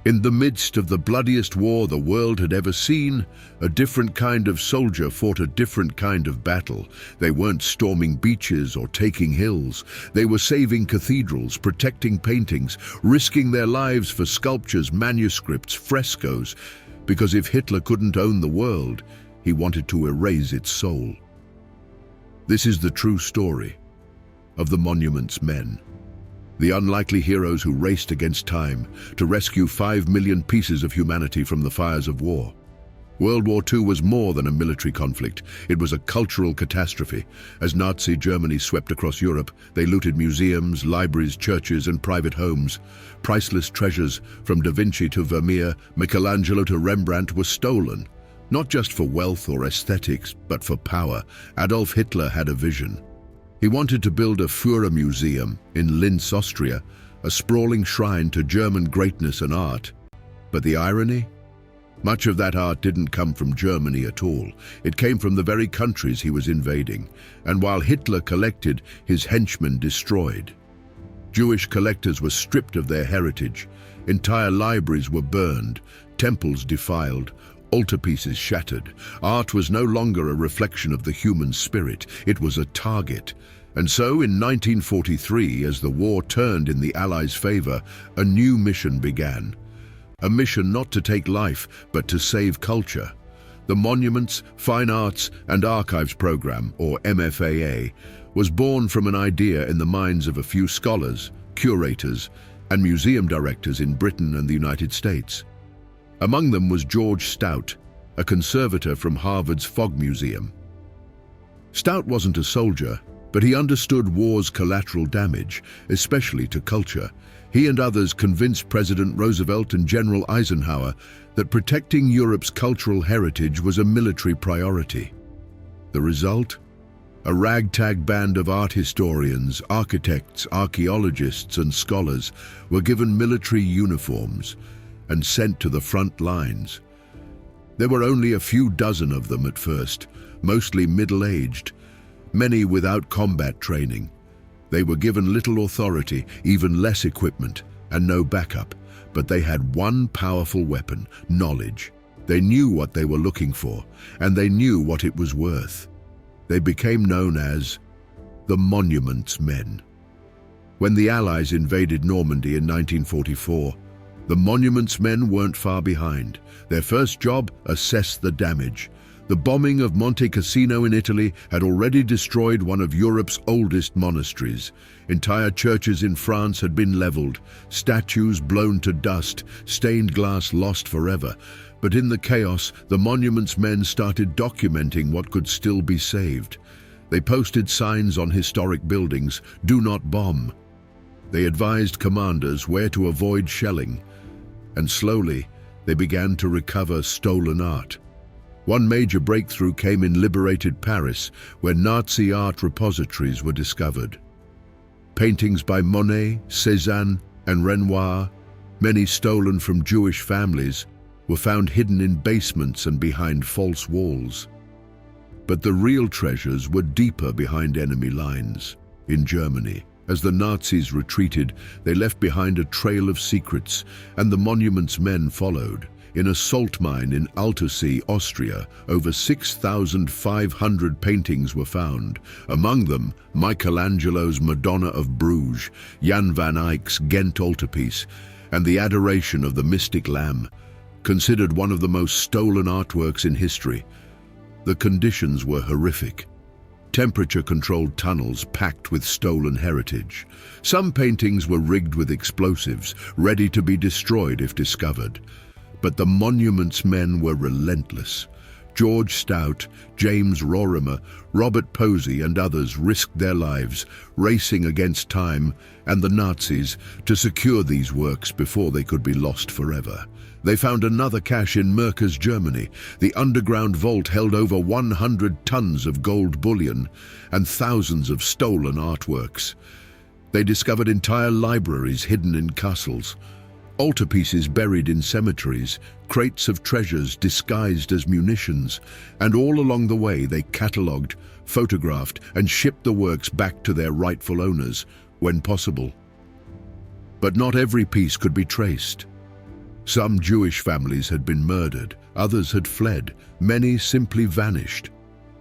In the midst of the bloodiest war the world had ever seen, a different kind of soldier fought a different kind of battle. They weren't storming beaches or taking hills. They were saving cathedrals, protecting paintings, risking their lives for sculptures, manuscripts, frescoes. Because if Hitler couldn't own the world, he wanted to erase its soul. This is the true story of the Monuments Men. The unlikely heroes who raced against time to rescue 5 million pieces of humanity from the fires of war. World War II was more than a military conflict. It was a cultural catastrophe. As Nazi Germany swept across Europe, they looted museums, libraries, churches, and private homes. Priceless treasures, from Da Vinci to Vermeer, Michelangelo to Rembrandt, were stolen. Not just for wealth or aesthetics, but for power. Adolf Hitler had a vision. He wanted to build a Führer museum in Linz, Austria, a sprawling shrine to German greatness and art. But the irony? Much of that art didn't come from Germany at all. It came from the very countries he was invading. And while Hitler collected, his henchmen destroyed. Jewish collectors were stripped of their heritage. Entire libraries were burned, temples defiled, altarpieces shattered. Art was no longer a reflection of the human spirit, it was a target. And so in 1943, as the war turned in the Allies' favor, a new mission began. A mission not to take life, but to save culture. The Monuments, Fine Arts and Archives Program, or MFAA, was born from an idea in the minds of a few scholars, curators, and museum directors in Britain and the United States. Among them was George Stout, a conservator from Harvard's Fogg Museum. Stout wasn't a soldier, but he understood war's collateral damage, especially to culture. He and others convinced President Roosevelt and General Eisenhower that protecting Europe's cultural heritage was a military priority. The result? A ragtag band of art historians, architects, archaeologists, and scholars were given military uniforms and sent to the front lines. There were only a few dozen of them at first, mostly middle-aged, many without combat training. They were given little authority, even less equipment, and no backup, but they had one powerful weapon: knowledge. They knew what they were looking for, and they knew what it was worth. They became known as the Monuments Men. When the Allies invaded Normandy in 1944, the Monuments Men weren't far behind. Their first job: assess the damage. The bombing of Monte Cassino in Italy had already destroyed one of Europe's oldest monasteries. Entire churches in France had been leveled, statues blown to dust, stained glass lost forever. But in the chaos, the Monuments Men started documenting what could still be saved. They posted signs on historic buildings: "Do not bomb." They advised commanders where to avoid shelling. And slowly, they began to recover stolen art. One major breakthrough came in liberated Paris, where Nazi art repositories were discovered. Paintings by Monet, Cézanne, and Renoir, many stolen from Jewish families, were found hidden in basements and behind false walls. But the real treasures were deeper behind enemy lines. In Germany, as the Nazis retreated, they left behind a trail of secrets, and the Monuments Men followed. In a salt mine in Altarpieces, Austria, over 6,500 paintings were found. Among them, Michelangelo's Madonna of Bruges, Jan van Eyck's Ghent altarpiece, and the Adoration of the Mystic Lamb, considered one of the most stolen artworks in history. The conditions were horrific. Temperature-controlled tunnels packed with stolen heritage. Some paintings were rigged with explosives, ready to be destroyed if discovered. But the Monuments Men were relentless. George Stout, James Rorimer, Robert Posey, and others risked their lives, racing against time and the Nazis to secure these works before they could be lost forever. They found another cache in Merkers, Germany. The underground vault held over 100 tons of gold bullion and thousands of stolen artworks. They discovered entire libraries hidden in castles, altarpieces buried in cemeteries, crates of treasures disguised as munitions, and all along the way they catalogued, photographed, and shipped the works back to their rightful owners, when possible. But not every piece could be traced. Some Jewish families had been murdered, others had fled, many simply vanished.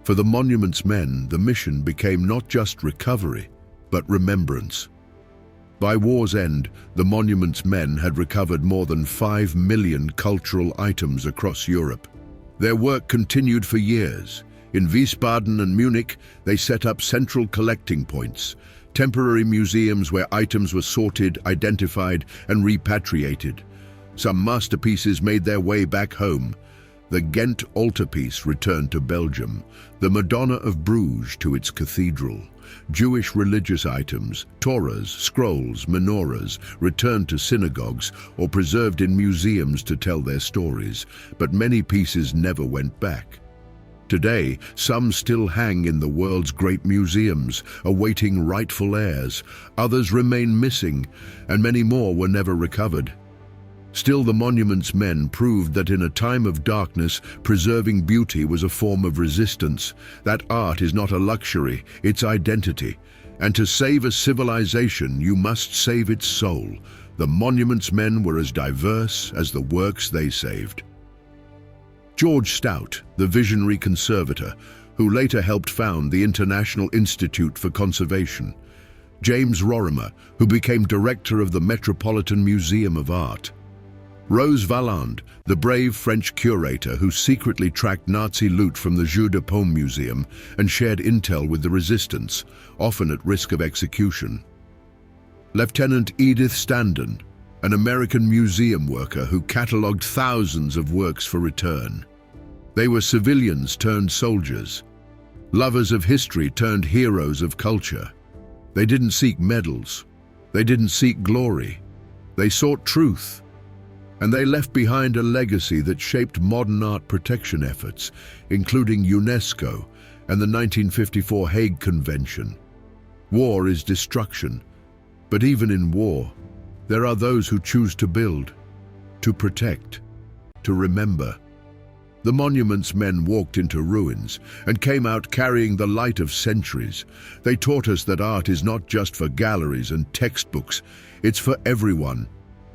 For the monument's men, the mission became not just recovery, but remembrance. By war's end, the monument's men had recovered more than 5 million cultural items across Europe. Their work continued for years. In Wiesbaden and Munich, they set up central collecting points, temporary museums where items were sorted, identified, and repatriated. Some masterpieces made their way back home. The Ghent altarpiece returned to Belgium, the Madonna of Bruges to its cathedral. Jewish religious items, Torahs, scrolls, menorahs, returned to synagogues or preserved in museums to tell their stories, but many pieces never went back. Today, some still hang in the world's great museums, awaiting rightful heirs. Others remain missing, and many more were never recovered. Still, the monument's men proved that in a time of darkness, preserving beauty was a form of resistance, that art is not a luxury, it's identity. And to save a civilization, you must save its soul. The monument's men were as diverse as the works they saved. George Stout, the visionary conservator, who later helped found the International Institute for Conservation. James Rorimer, who became director of the Metropolitan Museum of Art. Rose Valland, the brave French curator who secretly tracked Nazi loot from the Jeu de Paume Museum and shared intel with the resistance, often at risk of execution. Lieutenant Edith Standen, an American museum worker who catalogued thousands of works for return. They were civilians turned soldiers, lovers of history turned heroes of culture. They didn't seek medals, they didn't seek glory, they sought truth. And they left behind a legacy that shaped modern art protection efforts, including UNESCO and the 1954 Hague Convention. War is destruction, but even in war, there are those who choose to build, to protect, to remember. The monument's men walked into ruins and came out carrying the light of centuries. They taught us that art is not just for galleries and textbooks, it's for everyone.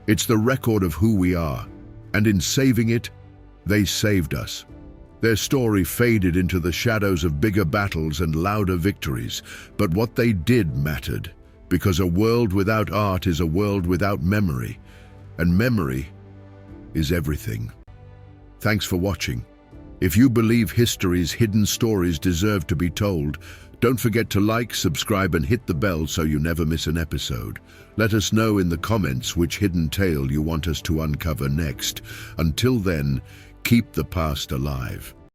It's the record of who we are, and in saving it, they saved us. Their story faded into the shadows of bigger battles and louder victories, but what they did mattered, because a world without art is a world without memory, and memory is everything. Thanks for watching. If you believe history's hidden stories deserve to be told, don't forget to like, subscribe, and hit the bell so you never miss an episode. Let us know in the comments which hidden tale you want us to uncover next. Until then, keep the past alive.